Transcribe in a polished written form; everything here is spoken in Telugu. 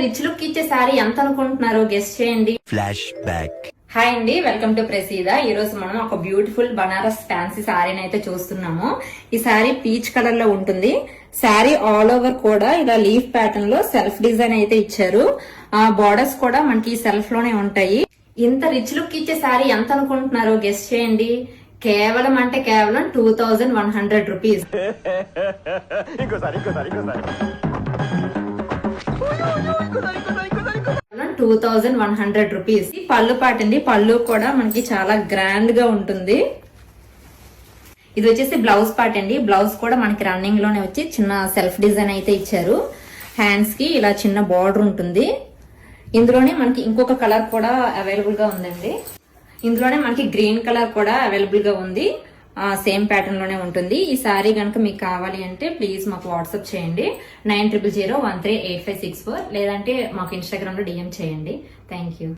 రిచ్ లుక్ ఇచ్చే సారీ ఎంత అనుకుంటున్నారో గెస్ చేయండి. Flash back. హాయ్ అండి, వెల్కమ్ టు ప్రసీద. ఈ రోజు మనం ఒక బ్యూటిఫుల్ బనారస్ ఫ్యాన్సీ సారీని అయితే చూస్తున్నాము. ఈ సారీ పీచ్ కలర్ లో ఉంటుంది. సారీ ఆల్ ఓవర్ కూడా ఇలా లీఫ్ ప్యాటర్న్ లో సెల్ఫ్ డిజైన్ అయితే ఇచ్చారు. ఆ బోర్డర్స్ కూడా మనకి సెల్ఫ్ లోనే ఉంటాయి. ఇంత రిచ్ లుక్ ఇచ్చే సారీ ఎంత అనుకుంటున్నారో గెస్ చేయండి. కేవలం 2100 రూపీస్. 2100 రూపీస్. పళ్ళు పాట అండి. పళ్ళు కూడా మనకి చాలా గ్రాండ్ గా ఉంటుంది. ఇది వచ్చేసి బ్లౌజ్ పార్ట్ అండి. బ్లౌజ్ కూడా మనకి రన్నింగ్ లోనే వచ్చి చిన్న సెల్ఫ్ డిజైన్ అయితే ఇచ్చారు. హ్యాండ్స్ కి ఇలా చిన్న బార్డర్ ఉంటుంది. ఇందులోనే మనకి ఇంకొక కలర్ కూడా అవైలబుల్ గా ఉందండి. ఇందులోనే మనకి గ్రీన్ కలర్ కూడా అవైలబుల్ గా ఉంది. సేమ్ ప్యాటర్న్ లోనే ఉంటుంది. ఈ సారీ కనుక మీకు కావాలి అంటే ప్లీజ్ మాకు వాట్సాప్ చేయండి. 9000138564 లేదంటే మాకు ఇన్స్టాగ్రామ్ లో డిఎం చేయండి. Thank you.